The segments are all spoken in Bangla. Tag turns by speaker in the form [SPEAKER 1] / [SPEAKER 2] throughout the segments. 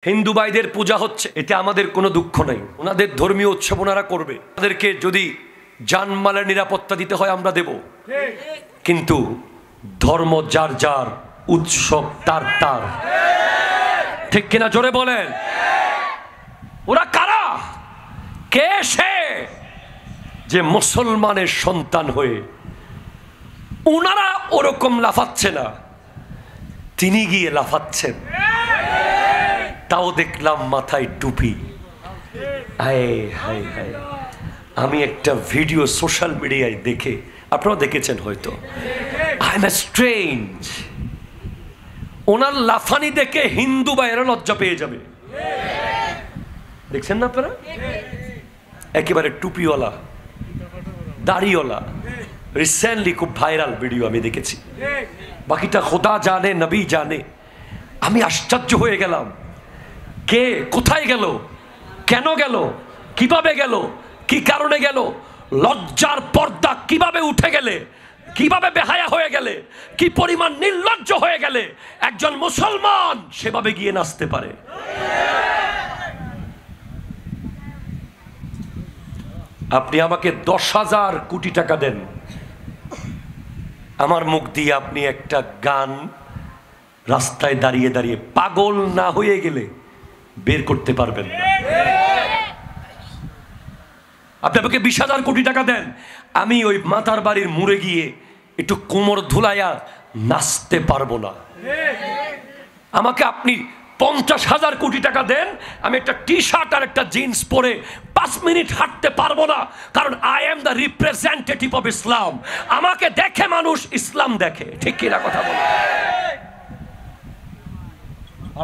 [SPEAKER 1] হিন্দু ভাইদের পূজা হচ্ছে, এতে আমাদের কোনো দুঃখ নাই। ওনাদের ধর্মীয় উৎসব ওনারা করবে, তাদেরকে যদি জানমালের নিরাপত্তা দিতে হয় আমরা দেব, কিন্তু ধর্ম যার যার, উৎসব তার তার। ঠিক কিনা জোরে বলেন? ওরা কারা? কে সে যে মুসলমানের সন্তান হয়ে ওনারা ওরকম লাফাচ্ছে না, তিনি গিয়ে লাফাচ্ছেন, তাও দেখলাম মাথায় টুপি। হায় হায় হায়! আমি একটা ভিডিও সোশ্যাল মিডিয়ায় দেখে, আপনারা দেখেছেন হয়তো, আই এম স্ট্রেঞ্জ। ওনার লাফানি দেখে হিন্দু ভাইয়েরা লজ্জা পেয়ে যাবে। দেখছেন না আপনারা? একেবারে টুপিওয়ালা, দাড়িওয়ালা, রিসেন্টলি খুব ভাইরাল ভিডিও আমি দেখেছি। বাকিটা খোদা জানে, নবী জানে। আমি আশ্চর্য হয়ে গেলাম, কে কোথায় গেল, কেন গেল, কিভাবে গেল, কি কারণে গেল, লজ্জার পর্দা কিভাবে উঠে গেলে, কিভাবে বেহায়া হয়ে গেলে, কি পরিমাণ নির্লজ্জ হয়ে গেলে একজন মুসলমান সেভাবে গিয়ে নাচতে পারে। আপনি আমাকে 10,000 কোটি টাকা দেন, আমার মুখ দিয়ে আপনি একটা গান রাস্তায় দাঁড়িয়ে দাঁড়িয়ে পাগল না হয়ে গেলে বের করতে পারবেন না। আপনি আমাকে 20,000 কোটি টাকা দেন, আমি ওই মাতার বাড়ির মুড়ে গিয়ে একটু কোমর ধুলাইয়া নাচতে পারবো না। আমাকে আপনি 50,000 কোটি টাকা দেন, আমি একটা টি শার্ট আর একটা জিন্স পরে 5 মিনিট হাঁটতে পারবো না, কারণ I am the representative of Islam. আমাকে দেখে মানুষ ইসলাম দেখে। ঠিক কিনা কথা বলে?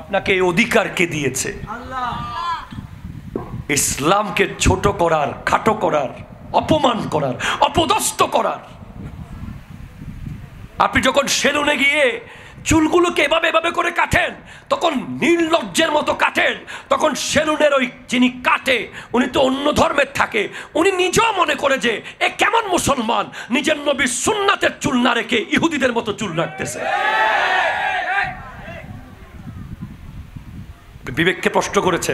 [SPEAKER 1] আপনাকে এই অধিকার কে দিয়েছে? ইসলামকে ছোট করার, খাটো করার, অপমান করার, অপদস্থ করার। আপনি যখন সেলুনে গিয়ে চুলগুলোকে এভাবে এভাবে করে কাটেন, তখন নির্লজ্জের মতো কাটেন, তখন সেলুনের ওই যিনি কাটে উনি তো অন্য ধর্মের থাকে, উনি নিজেও মনে করে যে এ কেমন মুসলমান, নিজের নবীর সুন্নাতের চুল না রেখে ইহুদিদের মতো চুল রাখতেছে। বিবেককে প্রশ্ন করেছে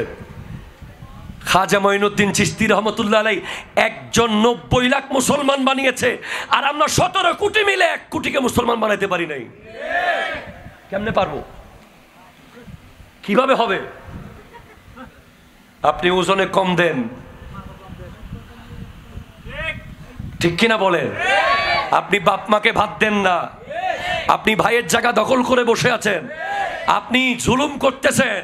[SPEAKER 1] খাজা মঈনুদ্দিন চিশতি রহমতুল্লাহ আলাইহি একজন 90 লাখ মুসলমান বানিয়েছে, আর আমরা 17 কোটি মিলে 1 কোটিকে মুসলমান বানাইতে পারি নাই। কেমনে পারবো? কিভাবে হবে? আপনি ওজনে কম দেন, ঠিক কিনা বলেন? আপনি বাপ মাকে ভাত দেন না, আপনি ভাইয়ের জায়গা দখল করে বসে আছেন, আপনি জুলুম করতেছেন,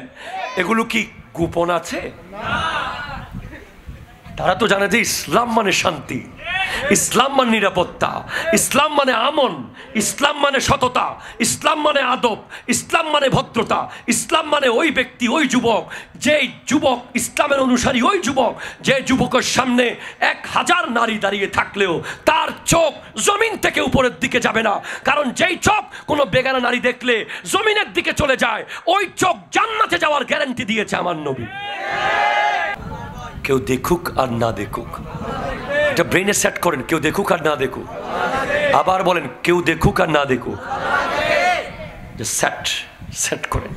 [SPEAKER 1] এগুলো কি গোপন আছে? তারা তো জানে যে ইসলাম মানে শান্তি, ইসলাম মানে নিরাপত্তা, ইসলাম মানে আমন, ইসলাম মানে সততা, ইসলাম মানে আদব, ইসলাম মানে ভদ্রতা, ইসলাম মানে ওই ব্যক্তি, ওই যুবক, যে যুবক ইসলামের অনুসারী, ওই যুবক যে যুবকের সামনে 1000 নারী দাঁড়িয়ে থাকলেও তার চোখ জমিন থেকে উপরের দিকে যাবে না, কারণ যেই চোখ কোনো বেগানা নারী দেখলে জমিনের দিকে চলে যায়, ওই চোখ জান্নাতে যাওয়ার গ্যারান্টি দিয়েছে আমার নবী। কেউ দেখুক আর না দেখুক, এটা ব্রেনে সেট করেন, কেউ দেখুক আর না দেখুক। আবার বলেন, কেউ দেখুক আর না দেখুক, সেট করেন।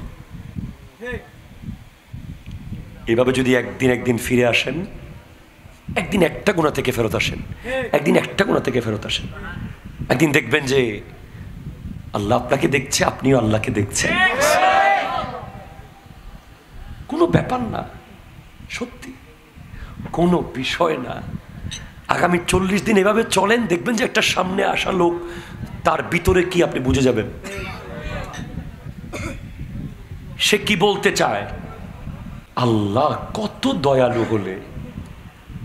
[SPEAKER 1] এভাবে যদি একদিন ফিরে আসেন, একদিন একটা গুনাহ থেকে ফেরত আসেন, একদিন একটা গুনাহ থেকে ফেরত আসেন, একদিন দেখবেন যে আল্লাহ আপনাকে দেখছে, আপনিও আল্লাহকে দেখছেন। কোনো ব্যাপার না, সত্যি কোনো বিষয় না। আগামী 40 দিন এভাবে চলেন, দেখবেন যে একটা সামনে আসা লোক, তার ভিতরে কি আপনি বুঝে যাবেন। সে কি বলতে চায়? আল্লাহ কত দয়ালু হলে,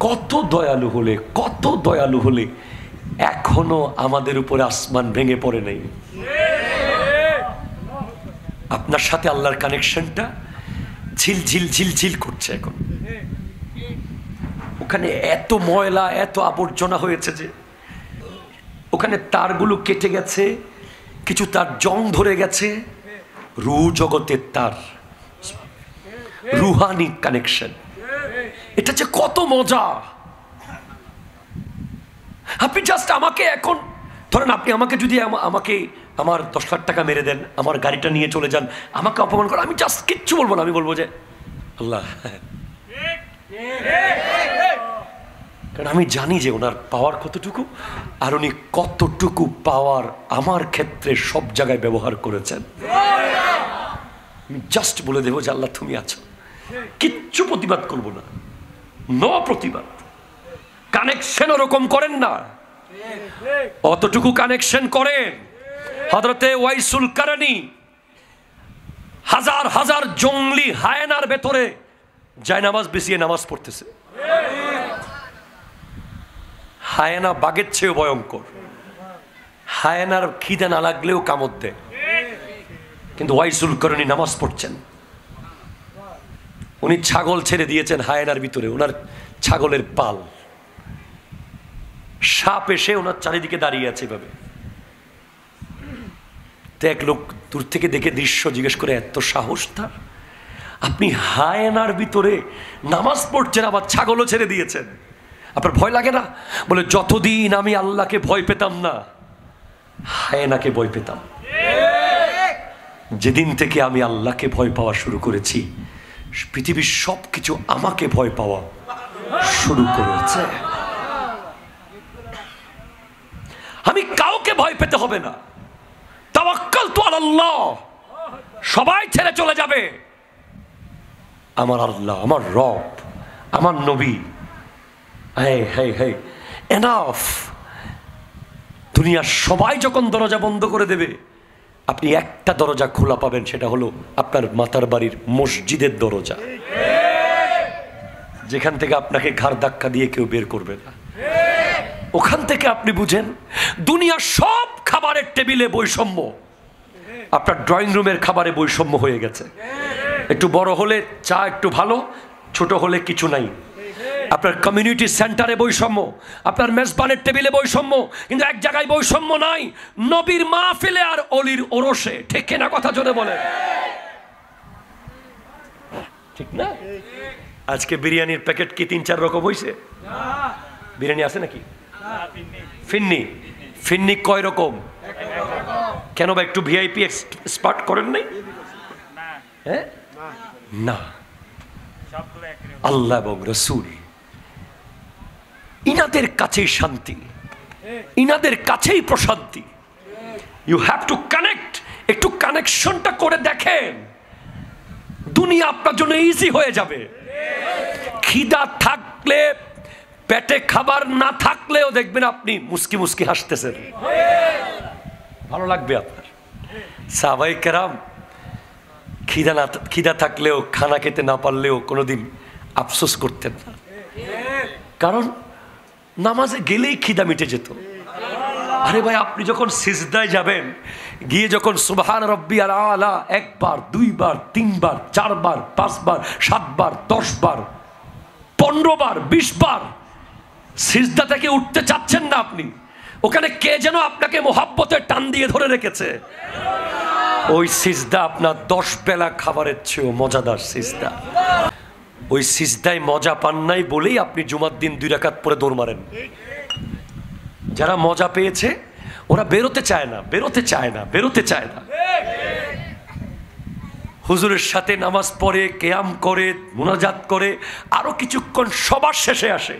[SPEAKER 1] কত দয়ালু হলে, কত দয়ালু হলে এখনো আমাদের উপরে আসমান ভেঙে পড়ে নাই। আপনার সাথে আল্লাহর কানেকশনটা ঝিলঝিল ঝিলঝিল করছে এখন। ওখানে এত ময়লা, এত আবর্জনা হয়েছে যে ওখানে তারগুলো কেটে গেছে, কিছু তার জং ধরে গেছে। রূহ জগতের তার, রুহানি কানেকশন, এটা যে কত মজা। আপনি জাস্ট আমাকে এখন ধরেন, আপনি আমাকে যদি আমাকে আমার 10 লাখ টাকা মেরে দেন, আমার গাড়িটা নিয়ে চলে যান, আমাকে অপমান করেন, আমি জাস্ট কিচ্ছু বলবো না। আমি বলবো যে আল্লাহ, কারণ আমি জানি যে ওনার পাওয়ার কতটুকু, আর উনি কতটুকু পাওয়ার আমার ক্ষেত্রে সব জায়গায় ব্যবহার করেছেন। আমি জাস্ট বলে দেবো যে আল্লাহ তুমি আছো, কিচ্ছু প্রতিবাদ করবো না, নো প্রতিবাদ। কানেকশন ওরকম করেন না, অতটুকু কানেকশন করেন। হযরতে ওয়াইসুল কারনী হাজার হাজার জঙ্গলি হায়েনার ভেতরে যায় নামাজ বিছিয়ে নামাজ পড়তেছে। হায়েনা বাঘের চেয়েও ভয়ঙ্কর, হায়েনার খিদে না লাগলেও কামড় দেয়, কিন্তু ওয়াইসুল কারনী নামাজ পড়ছেন। উনি ছাগল ছেড়ে দিয়েছেন হায়েনার ভিতরে, ওনার ছাগলের পাল, সাপ এসে ওনার চারিদিকে দাঁড়িয়ে আছে এভাবে। তো এক লোক দূর থেকে দেখে দৃশ্য জিজ্ঞেস করে, এত সাহস তার, আপনি হায়েনার ভিতরে নামাজ পড়ছেন, আবার ছাগলও ছেড়ে দিয়েছেন, আপনার ভয় লাগে না? বলে, যতদিন আমি আল্লাহকে ভয় পেতাম না, হায়েনাকে ভয় পেতাম। যেদিন থেকে আমি আল্লাহকে ভয় পাওয়া শুরু করেছি, পৃথিবীর সবকিছু আমাকে ভয় পাওয়া শুরু করেছে। আমি কাউকে ভয় পেতে হবে না, তাওয়াক্কালতু আলাল্লাহ, সবাই ছেড়ে চলে যাবে, আমার আল্লাহ, আমার রব, আমার নবী। এনাফ। দুনিয়ার সবাই যখন দরজা বন্ধ করে দেবে, আপনি একটা দরজা খোলা পাবেন, সেটা হলো আপনার মাতার বাড়ির মসজিদের দরজা, যেখান থেকে আপনাকে ঘাড় ধাক্কা দিয়ে কেউ বের করবে না। ওখান থেকে আপনি বুঝেন দুনিয়ার সব খাবারের টেবিলে বৈষম্য, আপনার ড্রয়িং রুমের খাবারে বৈষম্য হয়ে গেছে। একটু বড় হলে চা একটু ভালো, ছোট হলে কিছু নাই। আপনার কমিউনিটি সেন্টারে বৈষম্য, আপনার মেজবানের টেবিলে বৈষম্য, কিন্তু এক জায়গায় বৈষম্য নাই, নবীর মাহফিলে আর অলির ওরসে। ঠিক না কথা জোরে বলেন, ঠিক না? আজকে বিরিয়ানির প্যাকেট কি 3-4 রকম হয়েছে? বিরিয়ানি আছে নাকি? ফিন্নি, ফিন্নি কয় রকম? কেন বা একটু ভিআইপি এক্সপার্ট করেন নাই? হ্যাঁ না, আল্লাহ এবং রাসূল ইনাদের কাছেই শান্তি, ইনাদের কাছেই প্রশান্তি। You have to connect. একটু কানেকশনটা করে দেখেন, দুনিয়া আপনার জন্য ইজি হয়ে যাবে। খিদা থাকলে, পেটে খাবার না থাকলেও দেখবেন আপনি মুস্কি মুস্কি হাসতেছেন, ভালো লাগবে আপনার। সাহাবায়ে কেরাম খিদা থাকলেও, খানা খেতে না পারলেও কোনোদিন আফসোস করতেন না, কারণ নামাজে গেলেই খিদা মিটে যেত। আরে ভাই, আপনি যখন সিজদায় যাবেন, গিয়ে যখন সুবহান রাব্বিয়াল আলা 1 বার 2 বার 3 বার 4 বার 5 বার 7 বার 10 বার 15 বার 20 বার সিজদা থেকে উঠতে চাচ্ছেন না আপনি, ওখানে কে যেন আপনাকে মোহাব্বতে টান দিয়ে ধরে রেখেছে। ওই সিজদা আপনার 10 বেলা খাবারের চেয়েও মজাদার সিজদা। ওই সিজদায় মজা পান নাই বলেই আপনি জুমার দিন 2 রাকাত পরে দৌড় মারেন। যারা মজা পেয়েছে ওরা বেরোতে চায় না, বেরোতে চায় না, বেরোতে চায় না। হুজুরের সাথে নামাজ পড়ে, কিয়াম করে, মুনাজাত করে, আরো কিছুক্ষণ সবার শেষে আসে,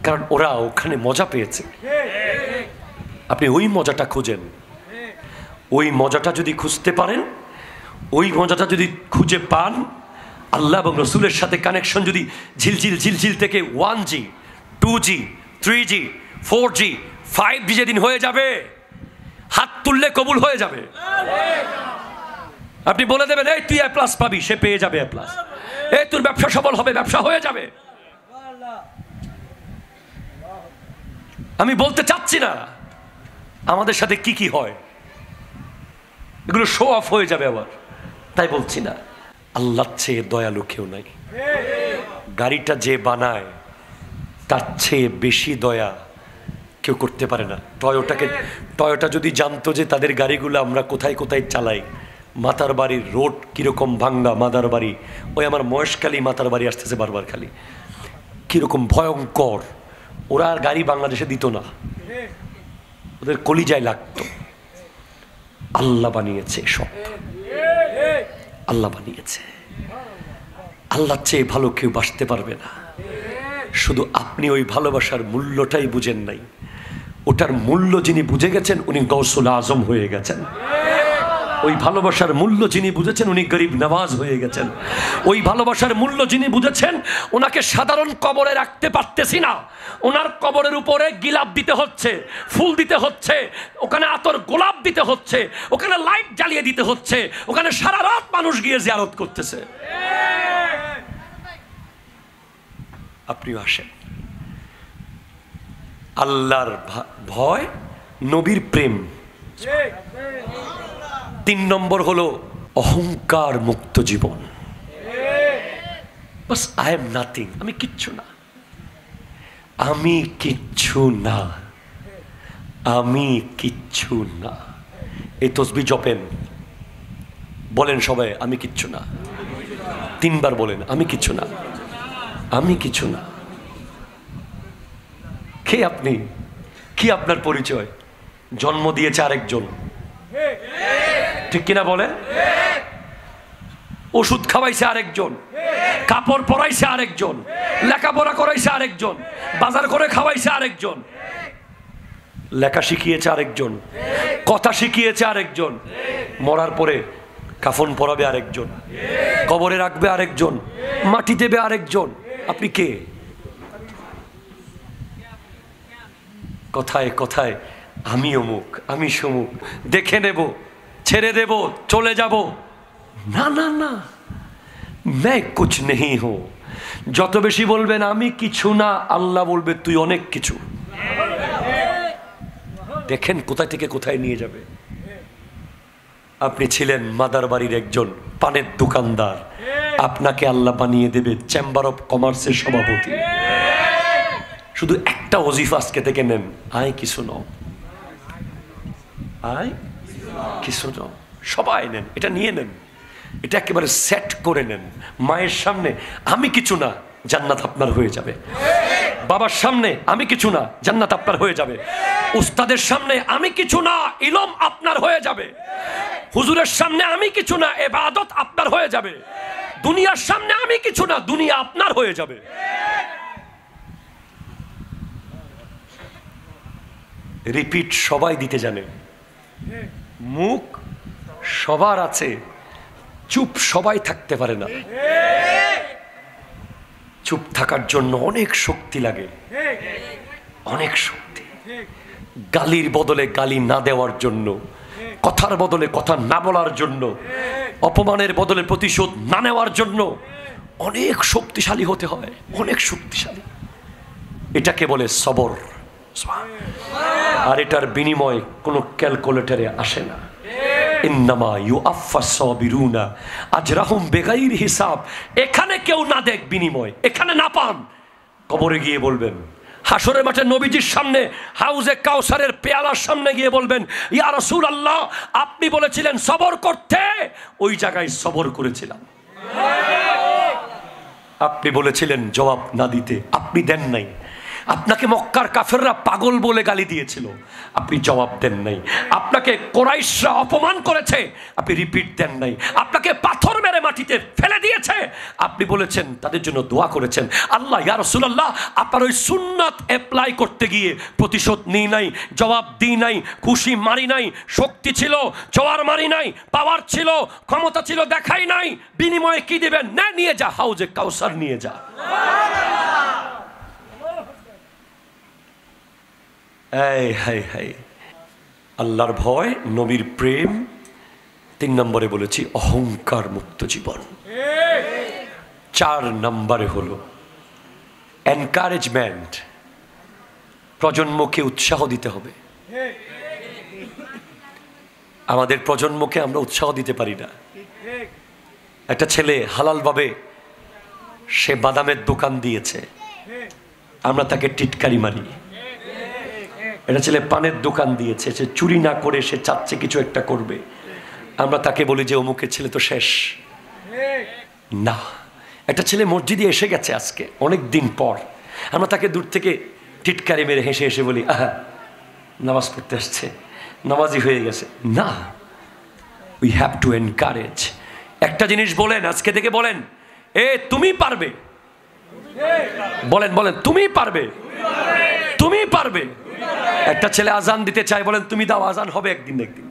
[SPEAKER 1] কারণ ওরা ওখানে মজা পেয়েছে। আপনি ওই মজাটা খুঁজেন। ওই মজাটা যদি খুঁজতে পারেন, ওই মজাটা যদি খুঁজে পান, আল্লাহ এবং রসুলের সাথে কানেকশন যদি ঝিলঝিল ঝিলঝিল থেকে 1G 2G 3G 4G 5G যেদিন হয়ে যাবে, হাত তুললে কবুল হয়ে যাবে। আপনি বলে দেবেন, এই তুই A+ পাবি, সে পেয়ে যাবে A+। এই তোর ব্যবসা সফল হবে, ব্যবসা হয়ে যাবে। আমি বলতে চাচ্ছি না আমাদের সাথে কি কি হয়, এগুলো শো অফ হয়ে যাবে আবার, তাই বলছি না। আল্লাহর চেয়ে দয়ালু কেউ নাই। গাড়িটা যে বানায় তার চেয়ে বেশি দয়া কেউ করতে পারে না। টয়োটা যদি জানতো যে তাদের গাড়িগুলো আমরা কোথায় কোথায় চালাই, মাতার বাড়ির রোড কিরকম ভাঙ্গা, মাদার বাড়ি, ওই আমার মহেশখালী মাতার বাড়ি আসতেছে বারবার খালি, কিরকম ভয়ঙ্কর, ওরা আর গাড়ি বাংলাদেশে দিত না, ওদের কলিজায় লাগতো। আল্লাহ বানিয়েছে সব, আল্লাহ বানিয়েছে। আল্লাহর চেয়ে ভালো কেউ বাসতে পারবে না। শুধু আপনি ওই ভালোবাসার মূল্যটাই বুঝেন নাই। ওটার মূল্য যিনি বুঝে গেছেন উনি গৌসুল আজম হয়ে গেছেন। ওই ভালোবাসার মূল্য যিনি বুঝেছেন উনি গরিব নওয়াজ হয়ে গেছেন। ওই ভালোবাসার মূল্য যিনি বুঝেছেন ওনাকে সাধারণ কবরে রাখতে পারতেছি না, ওনার কবরের উপরে গিলাপ দিতে হচ্ছে, ফুল দিতে হচ্ছে, ওখানে আতর গোলাপ দিতে হচ্ছে, ওখানে লাইট জ্বালিয়ে দিতে হচ্ছে, ওখানে সারা রাত মানুষ গিয়ে জিয়ারত করতেছে। আপনিও আসেন। আল্লাহর ভয়, নবীর প্রেম। 3 নম্বর হলো অহংকার মুক্ত জীবন। বাস আই এম নাথিং, আমি কিচ্ছু না, আমি কিচ্ছু না, আমি কিচ্ছু না। এই তসবিহ জপেন, বলেন সবাই আমি কিচ্ছু না, 3 বার বলেন আমি কিচ্ছু না, আমি কিছু না। কে আপনি? কি আপনার পরিচয়? জন্ম দিয়েছে আরেকজন, ঠিক কিনা বলেন? ওষুধ খাওয়াইছে আরেকজন, কাপড় পরাইছে আরেকজন, লেখাপড়া করাইছে আরেকজন, বাজার করে খাওয়াইছে আরেকজন, লেখা শিখিয়েছে আরেকজন, কথা শিখিয়েছে আরেকজন, মরার পরে কাফন পরাবে আরেকজন, কবরে রাখবে আরেকজন, মাটি দেবে আরেকজন। আপনি কে? কথায় কথায় আমি অমুক, আমি সমুক, দেখে নেব, ছেড়ে দেব, চলে যাব। না না না, मैं कुछ नहीं हूं। যত বেশি বলবেন আমি কিছু না, আল্লাহ বলবে তুই অনেক কিছু। দেখেন কোথায় থেকে কোথায় নিয়ে যাবে। আপনি ছিলেন মাদার বাড়ির একজন পানের দোকানদার, আপনাকে আল্লাহ বানিয়ে দেবে চেম্বার অফ কমার্সের সভাপতি। শুধু একটা ওজিফা আজকে থেকে নেন, আয় কিছু নও, আয় কিছু নও। সবাই নেন, এটা নিয়ে নেন, এটা একেবারে সেট করে নেন। মায়ের সামনে আমি কিছু না, জান্নাত আপনার হয়ে যাবে। বাবার সামনে আমি কিছু না, জান্নাত আপনার হয়ে যাবে। উস্তাদের সামনে আমি কিছু না, ইলম আপনার হয়ে যাবে। হুজুরের সামনে আমি কিছু না, ইবাদত আপনার হয়ে যাবে। দুনিয়ার সামনে আমি কিছু না, দুনিয়া আপনার হয়ে যাবে। রিপিট সবাই দিতে জানে, মুখ সবার আছে, চুপ সবাই থাকতে পারে না। চুপ থাকার জন্য অনেক শক্তি লাগে, অনেক শক্তি। গালির বদলে গালি না দেওয়ার জন্য, কথার বদলে কথা না বলার জন্য, অপমানের বদলে প্রতিশোধ না নেওয়ার জন্য অনেক শক্তিশালী হতে হয়, অনেক শক্তিশালী। এটাকে বলে সবর। আর এটার বিনিময় কোনো ক্যালকুলেটরে আসে না। ইন্নামা ইউআফফাস সাবিরুনা আজরাহুম বিগাইরি হিসাব। এখানে কেউ না দেখ বিনিময়, এখানে না পান, কবরে গিয়ে বলবেন। হাসরের মাঠে নবীজির সামনে হাউজে কাউসারের পেয়ালার সামনে গিয়ে বলবেন, ইয়া রাসূলুল্লাহ আপনি বলেছিলেন সবর করতে, ওই জায়গায় সবর করেছিলাম। আপনি বলেছিলেন জবাব না দিতে, আপনি দেন নাই। আপনাকে মক্কার কাফেররা পাগল বলে গালি দিয়েছিল, আপনি জবাব দেন নাই। আপনাকে কুরাইশরা অপমান করেছে, আপনি রিপিট দেন নাই। আপনাকে পাথর মেরে মাটিতে ফেলে দিয়েছে, আপনি বলেছেন, তাদের জন্য দোয়া করেছেন, আল্লাহ ইয়া রাসূলুল্লাহ আপনার ওই সুন্নাত অ্যাপ্লাই করতে গিয়ে প্রতিশোধ নিই নাই, জবাব দিই নাই, খুশি মারি নাই, শক্তি ছিল জোয়ার মারি নাই, পাওয়ার ছিল, ক্ষমতা ছিল, দেখাই নাই। বিনিময়ে কি দিবেন? না, নিয়ে যা, হাউজে কাউসার নিয়ে যা। আল্লাহর ভয়, নবীর প্রেম। 3 নম্বরে বলেছি অহংকার মুক্ত জীবন। 4 নম্বরে হলো এনকারেজমেন্ট। প্রজন্মকে উৎসাহ দিতে হবে। আমাদের প্রজন্মকে আমরা উৎসাহ দিতে পারি না। একটা ছেলে হালালভাবে সে বাদামের দোকান দিয়েছে, আমরা তাকে টিটকারি মারি। এটা ছেলে পানের দোকান দিয়েছে, সে চুরি না করে সে চাচ্ছে কিছু একটা করবে, আমরা তাকে বলি যে অমুকের ছেলে তো শেষ। না, একটা ছেলে মসজিদে এসে গেছে আজকে অনেক দিন পর, আমরা তাকে দূর থেকে টিটকারি মেরে হেসে হেসে বলি আহা নামাজ পড়তে আসছে, নামাজি হয়ে গেছে। না, উই হ্যাভ টু এনকারেজ। একটা জিনিস বলেন, আজকে থেকে বলেন, তুমি পারবে, বলেন বলেন তুমি পারবে, তুমি পারবে। একটা ছেলে আজান দিতে চায়, বলেন তুমি দাও, আজান হবে একদিন না একদিন।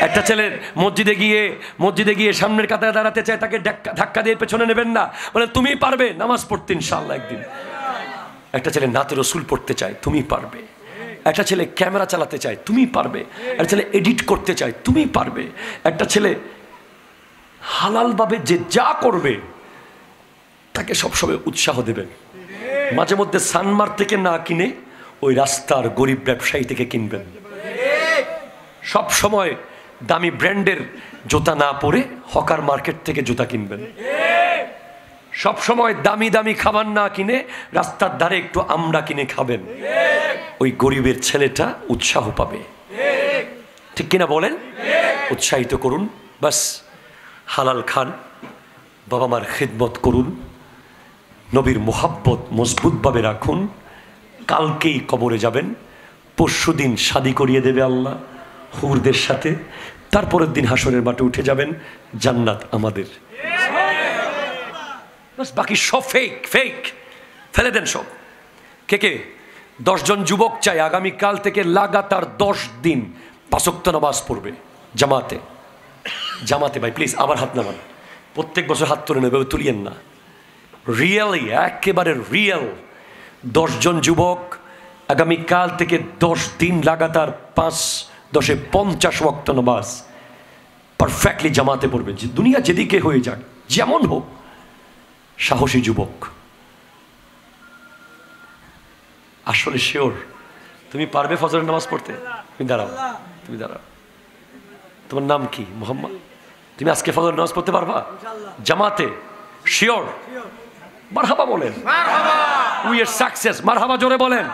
[SPEAKER 1] একটা ছেলে মসজিদে গিয়ে সামনের কাতারে দাঁড়াতে চায়, তাকে ধাক্কা দিয়ে পেছনে নেবেন না, বলেন তুমি পারবে নামাজ পড়তে ইনশাআল্লাহ একদিন। একটা ছেলে নাতে রসুল পড়তে চায়, তুমি পারবে। একটা ছেলে ক্যামেরা চালাতে চায়, তুমি পারবে। একটা ছেলে এডিট করতে চায়, তুমি পারবে। একটা ছেলে হালালভাবে যে যা করবে তাকে সবসময় উৎসাহ দেবেন। মাঝে মধ্যে সানমার থেকে না কিনে ওই রাস্তার গরিব ব্যবসায়ী থেকে কিনবেন। সব সময় দামি ব্র্যান্ডের জুতা না পরে হকার মার্কেট থেকে জুতা কিনবেন। সব সময় দামি দামি খাবার না কিনে রাস্তার ধারে একটু আমড়া কিনে খাবেন। ওই গরিবের ছেলেটা উৎসাহ পাবে, ঠিক কিনা বলেন? উৎসাহিত করুন, বাস হালাল খান, বাবা মার খিদমত করুন, নবীর মোহাব্বত মজবুতভাবে রাখুন। কালকেই কবরে যাবেন, পরশুদিন শাদী করিয়ে দেবে আল্লাহ হুরদের সাথে, তারপরের দিন হাসরের মাঠে উঠে যাবেন, জান্নাত আমাদের। বাকি সব ফেক ফেক, ফেলে দেন সব। কে 10 জন যুবক চাই আগামীকাল থেকে লাগাতার 10 দিন 5 ওয়াক্ত নামাজ পড়বে জামাতে? জামাতে ভাই প্লিজ আবার হাত নামান, প্রত্যেক বছর হাত তুলে নেবে, তুলিয়েন না। রিয়েলি একেবারে রিয়েল 10 জন যুবক আগামীকাল থেকে 10 দিন লাগাতার 5 10 50 ওয়াক্ত নামাজ পারফেক্টলি জামাতে পড়বেন। দুনিয়া যেদিকে হয়ে যাক, যেমন হোক, সাহসী যুবক। আসলে শিওর তুমি পারবে ফজরের নামাজ পড়তে? তুমি দাঁড়াও, তুমি দাঁড়াও। তোমার নাম কি? মোহাম্মদ। তুমি আজকে ফজরের নামাজ পড়তে পারবা জামাতে? শিওর? মারহাবা বলেন। We are success. মারহাবা জোরে বলেন।